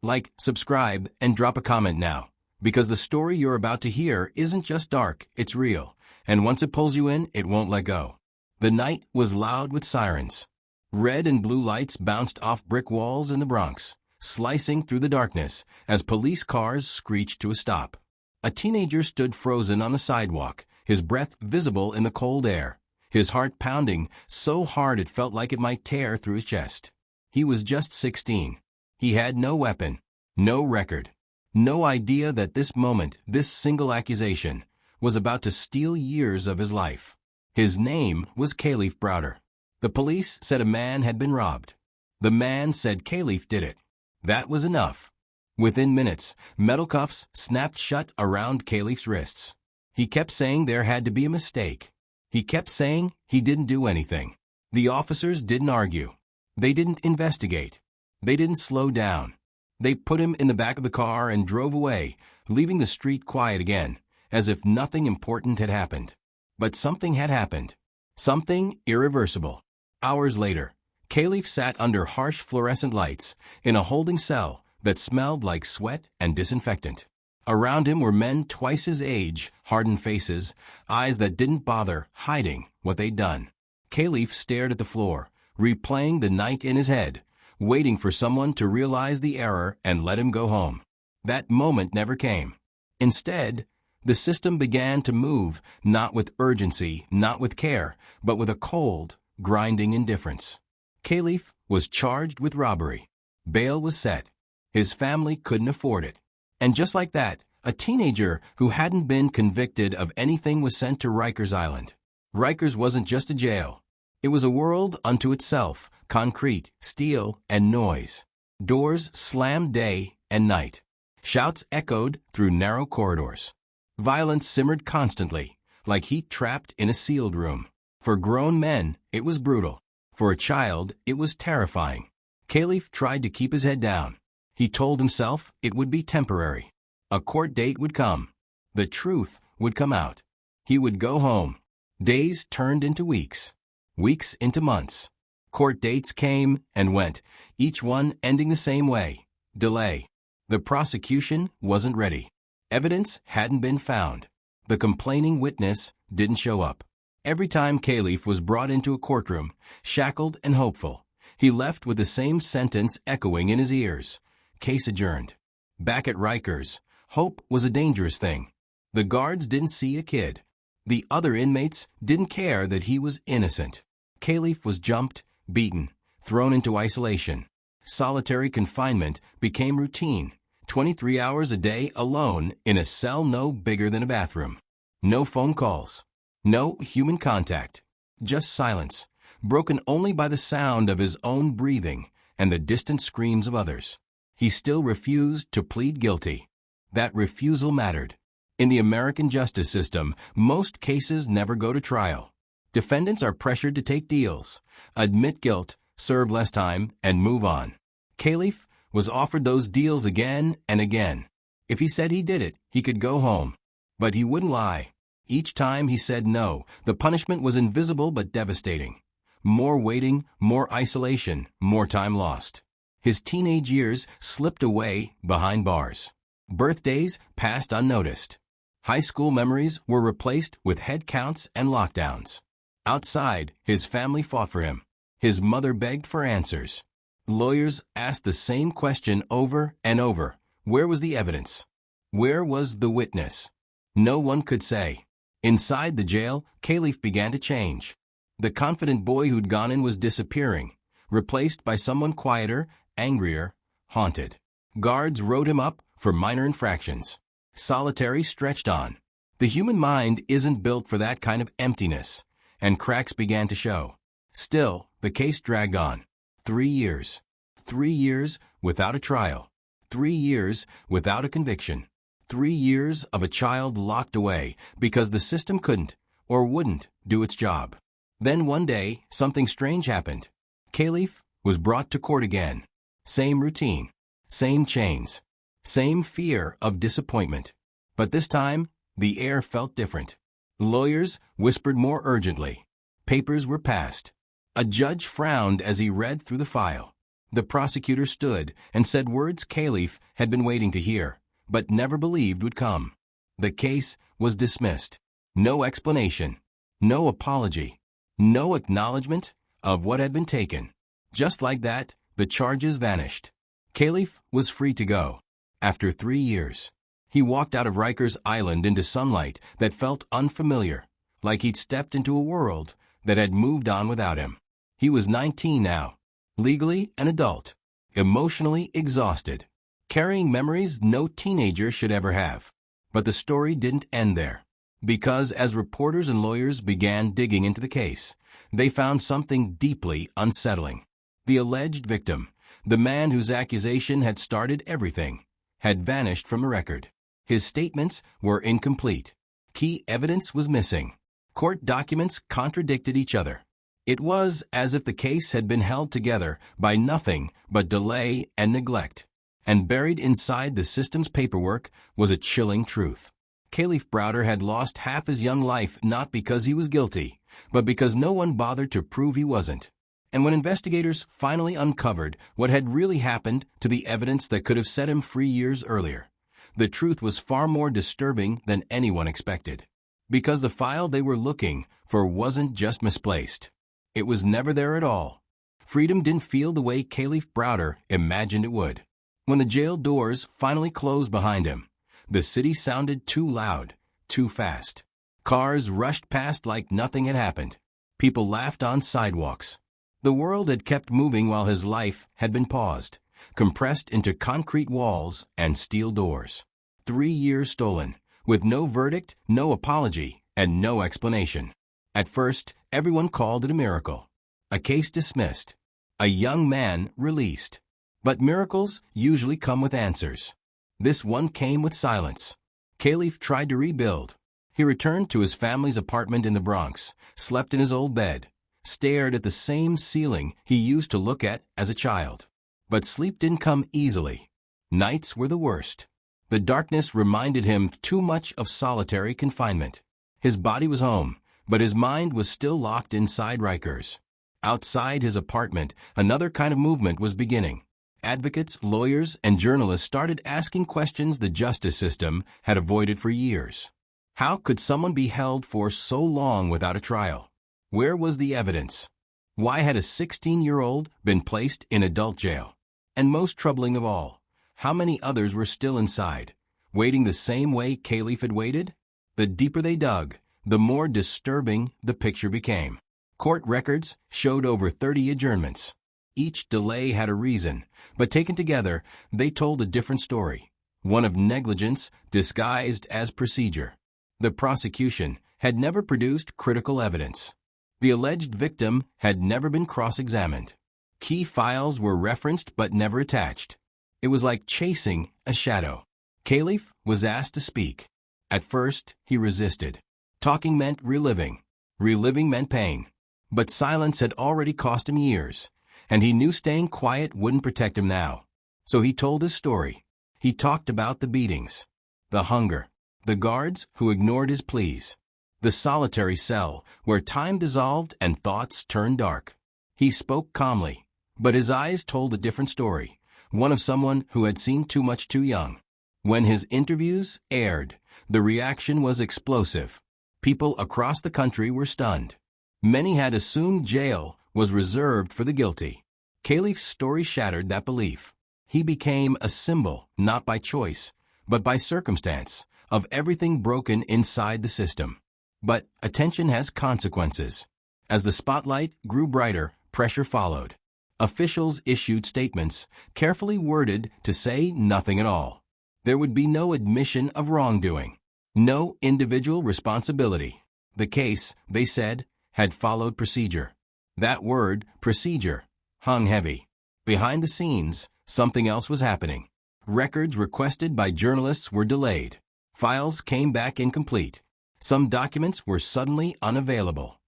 Like, subscribe, and drop a comment now, because the story you're about to hear isn't just dark, it's real, and once it pulls you in, it won't let go. The night was loud with sirens. Red and blue lights bounced off brick walls in the Bronx, slicing through the darkness as police cars screeched to a stop. A teenager stood frozen on the sidewalk, his breath visible in the cold air, his heart pounding so hard it felt like it might tear through his chest. He was just 16. He had no weapon, no record, no idea that this moment, this single accusation, was about to steal years of his life. His name was Kalief Browder. The police said a man had been robbed. The man said Kalief did it. That was enough. Within minutes, metal cuffs snapped shut around Kalief's wrists. He kept saying there had to be a mistake. He kept saying he didn't do anything. The officers didn't argue. They didn't investigate. They didn't slow down. They put him in the back of the car and drove away, leaving the street quiet again, as if nothing important had happened. But something had happened. Something irreversible. Hours later, Kalief sat under harsh fluorescent lights in a holding cell that smelled like sweat and disinfectant. Around him were men twice his age, hardened faces, eyes that didn't bother hiding what they'd done. Kalief stared at the floor, replaying the night in his head, waiting for someone to realize the error and let him go home. That moment never came. Instead, the system began to move, not with urgency, not with care, but with a cold, grinding indifference. Kalief was charged with robbery. Bail was set. His family couldn't afford it. And just like that, a teenager who hadn't been convicted of anything was sent to Rikers Island. Rikers wasn't just a jail. It was a world unto itself, concrete, steel, and noise. Doors slammed day and night. Shouts echoed through narrow corridors. Violence simmered constantly, like heat trapped in a sealed room. For grown men, it was brutal. For a child, it was terrifying. Kalief tried to keep his head down. He told himself it would be temporary. A court date would come. The truth would come out. He would go home. Days turned into weeks. Weeks into months. Court dates came and went, each one ending the same way. Delay. The prosecution wasn't ready. Evidence hadn't been found. The complaining witness didn't show up. Every time Kalief was brought into a courtroom, shackled and hopeful, he left with the same sentence echoing in his ears. Case adjourned. Back at Rikers, hope was a dangerous thing. The guards didn't see a kid. The other inmates didn't care that he was innocent. Kalief was jumped, beaten, thrown into isolation. Solitary confinement became routine. 23 hours a day alone in a cell no bigger than a bathroom. No phone calls. No human contact. Just silence, broken only by the sound of his own breathing and the distant screams of others. He still refused to plead guilty. That refusal mattered. In the American justice system, most cases never go to trial. Defendants are pressured to take deals, admit guilt, serve less time, and move on. Kalief was offered those deals again and again. If he said he did it, he could go home. But he wouldn't lie. Each time he said no, the punishment was invisible but devastating. More waiting, more isolation, more time lost. His teenage years slipped away behind bars. Birthdays passed unnoticed. High school memories were replaced with head counts and lockdowns. Outside, his family fought for him. His mother begged for answers. Lawyers asked the same question over and over. Where was the evidence? Where was the witness? No one could say. Inside the jail, Kalief began to change. The confident boy who'd gone in was disappearing, replaced by someone quieter, angrier, haunted. Guards wrote him up for minor infractions. Solitary stretched on. The human mind isn't built for that kind of emptiness, and cracks began to show. Still, the case dragged on. 3 years. 3 years without a trial. 3 years without a conviction. 3 years of a child locked away because the system couldn't or wouldn't do its job. Then one day, something strange happened. Kalief was brought to court again. Same routine, same chains, same fear of disappointment. But this time, the air felt different. Lawyers whispered more urgently. Papers were passed. A judge frowned as he read through the file. The prosecutor stood and said words Kalief had been waiting to hear, but never believed would come. The case was dismissed. No explanation, no apology, no acknowledgement of what had been taken. Just like that, the charges vanished. Kalief was free to go. After 3 years, he walked out of Rikers Island into sunlight that felt unfamiliar, like he'd stepped into a world that had moved on without him. He was 19 now, legally an adult, emotionally exhausted, carrying memories no teenager should ever have. But the story didn't end there. Because as reporters and lawyers began digging into the case, they found something deeply unsettling. The alleged victim, the man whose accusation had started everything, had vanished from the record. His statements were incomplete. Key evidence was missing. Court documents contradicted each other. It was as if the case had been held together by nothing but delay and neglect. And buried inside the system's paperwork was a chilling truth. Kalief Browder had lost half his young life not because he was guilty, but because no one bothered to prove he wasn't. And when investigators finally uncovered what had really happened to the evidence that could have set him free years earlier, the truth was far more disturbing than anyone expected. Because the file they were looking for wasn't just misplaced. It was never there at all. Freedom didn't feel the way Kalief Browder imagined it would. When the jail doors finally closed behind him, the city sounded too loud, too fast. Cars rushed past like nothing had happened. People laughed on sidewalks. The world had kept moving while his life had been paused, compressed into concrete walls and steel doors. 3 years stolen, with no verdict, no apology, and no explanation. At first, everyone called it a miracle. A case dismissed. A young man released. But miracles usually come with answers. This one came with silence. Kalief tried to rebuild. He returned to his family's apartment in the Bronx, slept in his old bed, stared at the same ceiling he used to look at as a child. But sleep didn't come easily. Nights were the worst. The darkness reminded him too much of solitary confinement. His body was home, but his mind was still locked inside Rikers. Outside his apartment, another kind of movement was beginning. Advocates, lawyers, and journalists started asking questions the justice system had avoided for years. How could someone be held for so long without a trial? Where was the evidence? Why had a 16-year-old been placed in adult jail? And most troubling of all, how many others were still inside, waiting the same way Kalief had waited? The deeper they dug, the more disturbing the picture became. Court records showed over 30 adjournments. Each delay had a reason, but taken together, they told a different story, one of negligence disguised as procedure. The prosecution had never produced critical evidence. The alleged victim had never been cross-examined. Key files were referenced but never attached. It was like chasing a shadow. Kalief was asked to speak. At first, he resisted. Talking meant reliving. Reliving meant pain. But silence had already cost him years. And he knew staying quiet wouldn't protect him now. So he told his story. He talked about the beatings, the hunger, the guards who ignored his pleas, the solitary cell where time dissolved and thoughts turned dark. He spoke calmly, but his eyes told a different story, one of someone who had seen too much too young. When his interviews aired, the reaction was explosive. People across the country were stunned. Many had assumed jail was reserved for the guilty. Kalief's story shattered that belief. He became a symbol, not by choice, but by circumstance, of everything broken inside the system. But attention has consequences. As the spotlight grew brighter, pressure followed. Officials issued statements, carefully worded to say nothing at all. There would be no admission of wrongdoing, no individual responsibility. The case, they said, had followed procedure. That word, procedure, hung heavy. Behind the scenes, something else was happening. Records requested by journalists were delayed. Files came back incomplete. Some documents were suddenly unavailable.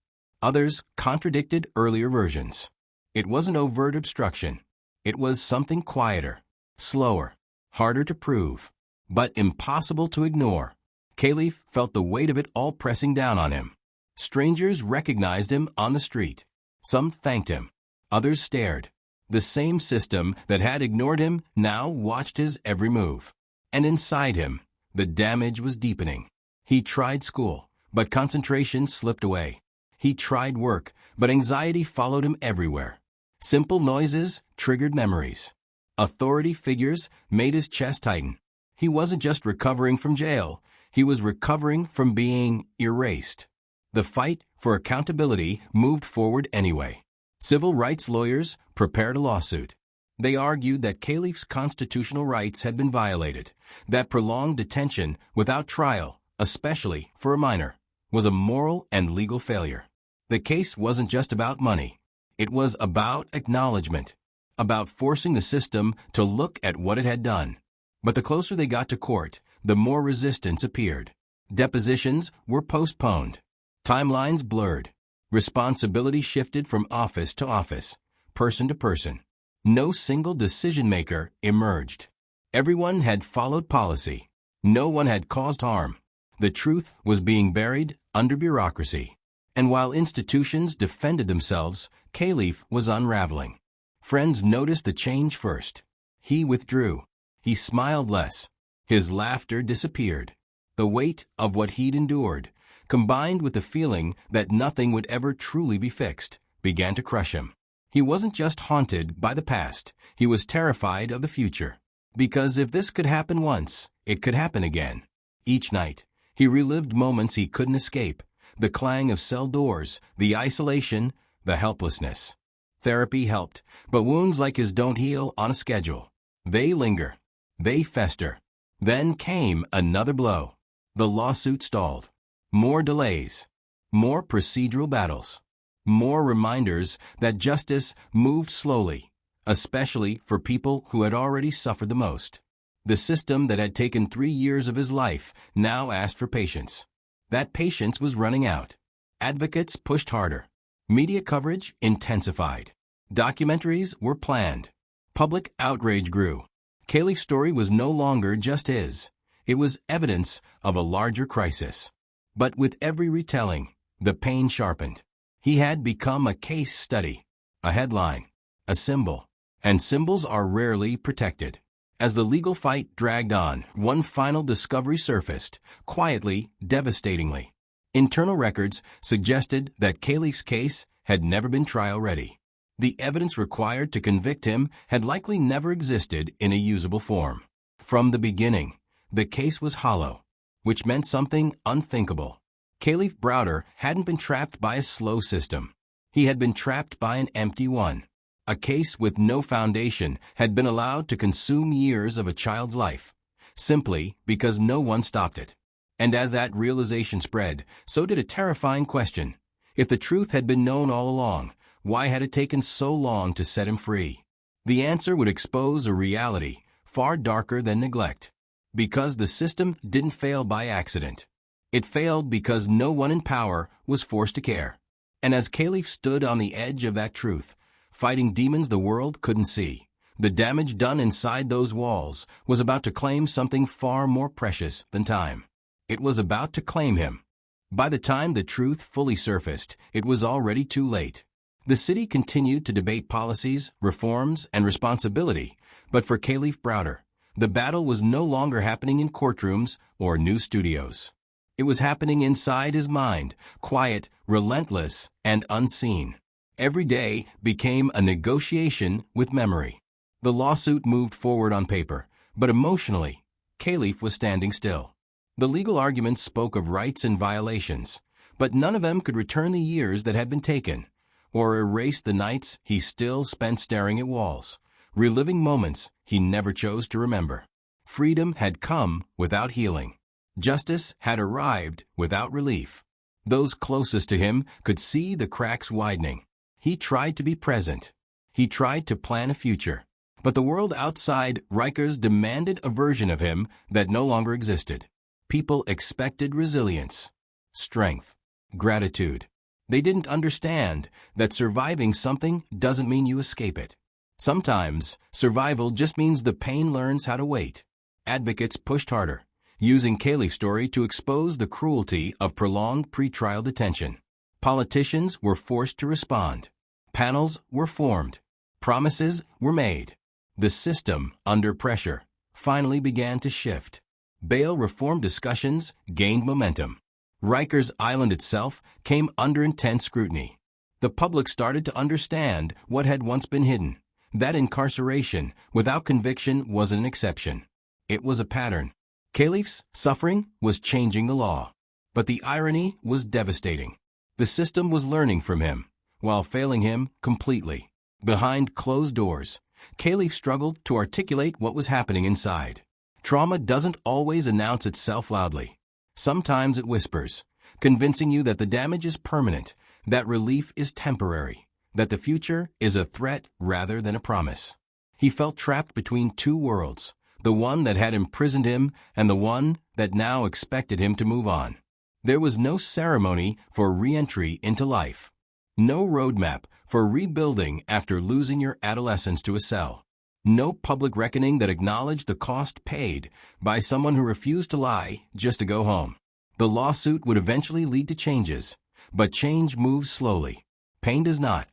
Others contradicted earlier versions. It wasn't overt obstruction. It was something quieter, slower, harder to prove, but impossible to ignore. Kalief felt the weight of it all pressing down on him. Strangers recognized him on the street. Some thanked him. Others stared. The same system that had ignored him now watched his every move. And inside him, the damage was deepening. He tried school, but concentration slipped away. He tried work, but anxiety followed him everywhere. Simple noises triggered memories. Authority figures made his chest tighten. He wasn't just recovering from jail, he was recovering from being erased. The fight for accountability moved forward anyway. Civil rights lawyers prepared a lawsuit. They argued that Kalief's constitutional rights had been violated, that prolonged detention without trial, especially for a minor, was a moral and legal failure. The case wasn't just about money. It was about acknowledgement, about forcing the system to look at what it had done. But the closer they got to court, the more resistance appeared. Depositions were postponed. Timelines blurred. Responsibility shifted from office to office, person to person. No single decision-maker emerged. Everyone had followed policy. No one had caused harm. The truth was being buried under bureaucracy. And while institutions defended themselves, Kalief was unraveling. Friends noticed the change first. He withdrew. He smiled less. His laughter disappeared. The weight of what he'd endured, combined with the feeling that nothing would ever truly be fixed, began to crush him. He wasn't just haunted by the past, he was terrified of the future. Because if this could happen once, it could happen again. Each night, he relived moments he couldn't escape, the clang of cell doors, the isolation, the helplessness. Therapy helped, but wounds like his don't heal on a schedule. They linger. They fester. Then came another blow. The lawsuit stalled. More delays. More procedural battles. More reminders that justice moved slowly, especially for people who had already suffered the most. The system that had taken 3 years of his life now asked for patience. That patience was running out. Advocates pushed harder. Media coverage intensified. Documentaries were planned. Public outrage grew. Kalief's story was no longer just his. It was evidence of a larger crisis. But with every retelling, the pain sharpened. He had become a case study, a headline, a symbol. And symbols are rarely protected. As the legal fight dragged on, one final discovery surfaced, quietly, devastatingly. Internal records suggested that Kalief's case had never been trial-ready. The evidence required to convict him had likely never existed in a usable form. From the beginning, the case was hollow, which meant something unthinkable. Kalief Browder hadn't been trapped by a slow system. He had been trapped by an empty one. A case with no foundation had been allowed to consume years of a child's life, simply because no one stopped it. And as that realization spread, so did a terrifying question. If the truth had been known all along, why had it taken so long to set him free? The answer would expose a reality far darker than neglect. Because the system didn't fail by accident. It failed because no one in power was forced to care. And as Kalief stood on the edge of that truth, fighting demons the world couldn't see, the damage done inside those walls was about to claim something far more precious than time. It was about to claim him. By the time the truth fully surfaced, it was already too late. The city continued to debate policies, reforms, and responsibility, but for Kalief Browder, the battle was no longer happening in courtrooms or news studios. It was happening inside his mind, quiet, relentless, and unseen. Every day became a negotiation with memory. The lawsuit moved forward on paper, but emotionally, Kalief was standing still. The legal arguments spoke of rights and violations, but none of them could return the years that had been taken, or erase the nights he still spent staring at walls, reliving moments he never chose to remember. Freedom had come without healing. Justice had arrived without relief. Those closest to him could see the cracks widening. He tried to be present. He tried to plan a future. But the world outside Rikers demanded a version of him that no longer existed. People expected resilience, strength, gratitude. They didn't understand that surviving something doesn't mean you escape it. Sometimes, survival just means the pain learns how to wait. Advocates pushed harder, using Kalief's story to expose the cruelty of prolonged pretrial detention. Politicians were forced to respond. Panels were formed. Promises were made. The system, under pressure, finally began to shift. Bail reform discussions gained momentum. Rikers Island itself came under intense scrutiny. The public started to understand what had once been hidden, that incarceration without conviction wasn't an exception. It was a pattern. Kalief's suffering was changing the law. But the irony was devastating. The system was learning from him, while failing him completely. Behind closed doors, Kalief struggled to articulate what was happening inside. Trauma doesn't always announce itself loudly. Sometimes it whispers, convincing you that the damage is permanent, that relief is temporary, that the future is a threat rather than a promise. He felt trapped between two worlds, the one that had imprisoned him and the one that now expected him to move on. There was no ceremony for re-entry into life. No roadmap for rebuilding after losing your adolescence to a cell. No public reckoning that acknowledged the cost paid by someone who refused to lie just to go home. The lawsuit would eventually lead to changes, but change moves slowly. Pain does not.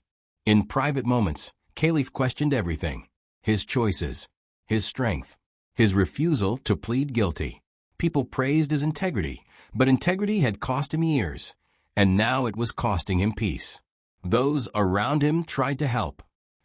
In private moments, Kalief questioned everything. His choices, his strength, his refusal to plead guilty. People praised his integrity, but integrity had cost him years, and now it was costing him peace. Those around him tried to help.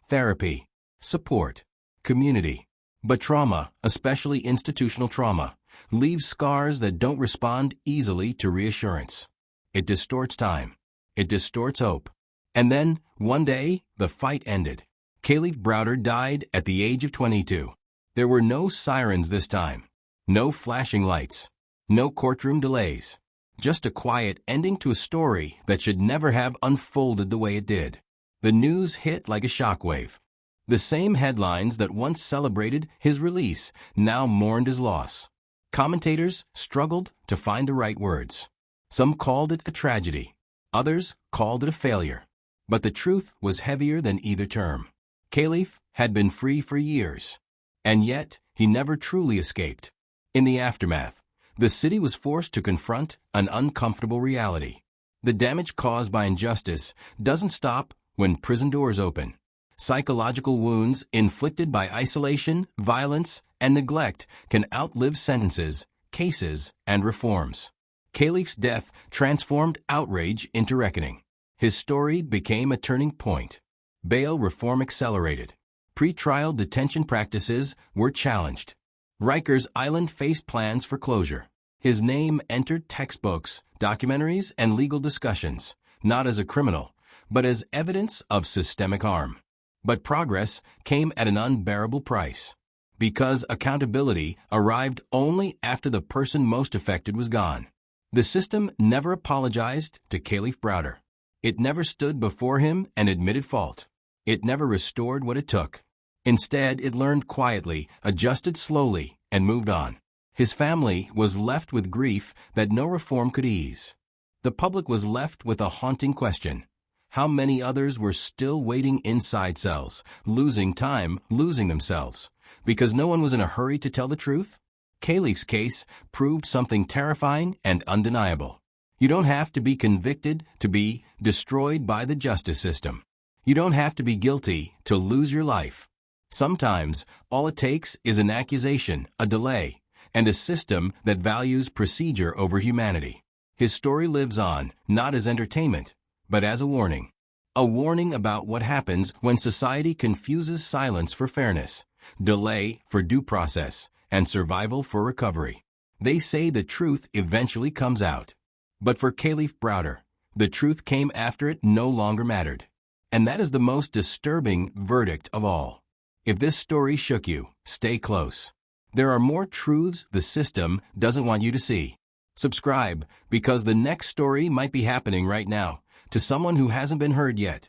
Therapy, support, community. But trauma, especially institutional trauma, leaves scars that don't respond easily to reassurance. It distorts time. It distorts hope. And then, one day, the fight ended. Kalief Browder died at the age of 22. There were no sirens this time. No flashing lights. No courtroom delays. Just a quiet ending to a story that should never have unfolded the way it did. The news hit like a shockwave. The same headlines that once celebrated his release now mourned his loss. Commentators struggled to find the right words. Some called it a tragedy. Others called it a failure. But the truth was heavier than either term. Kalief had been free for years, and yet he never truly escaped. In the aftermath, the city was forced to confront an uncomfortable reality. The damage caused by injustice doesn't stop when prison doors open. Psychological wounds inflicted by isolation, violence, and neglect can outlive sentences, cases, and reforms. Kalief's death transformed outrage into reckoning. His story became a turning point. Bail reform accelerated. Pretrial detention practices were challenged. Rikers Island faced plans for closure. His name entered textbooks, documentaries, and legal discussions, not as a criminal, but as evidence of systemic harm. But progress came at an unbearable price, because accountability arrived only after the person most affected was gone. The system never apologized to Kalief Browder. It never stood before him and admitted fault. It never restored what it took. Instead, it learned quietly, adjusted slowly, and moved on. His family was left with grief that no reform could ease. The public was left with a haunting question. How many others were still waiting inside cells, losing time, losing themselves, because no one was in a hurry to tell the truth? Kalief's case proved something terrifying and undeniable. You don't have to be convicted to be destroyed by the justice system. You don't have to be guilty to lose your life. Sometimes, all it takes is an accusation, a delay, and a system that values procedure over humanity. His story lives on, not as entertainment, but as a warning. A warning about what happens when society confuses silence for fairness, delay for due process, and survival for recovery. They say the truth eventually comes out. But for Kalief Browder, the truth came after it no longer mattered. And that is the most disturbing verdict of all. If this story shook you, stay close. There are more truths the system doesn't want you to see. Subscribe, because the next story might be happening right now, to someone who hasn't been heard yet.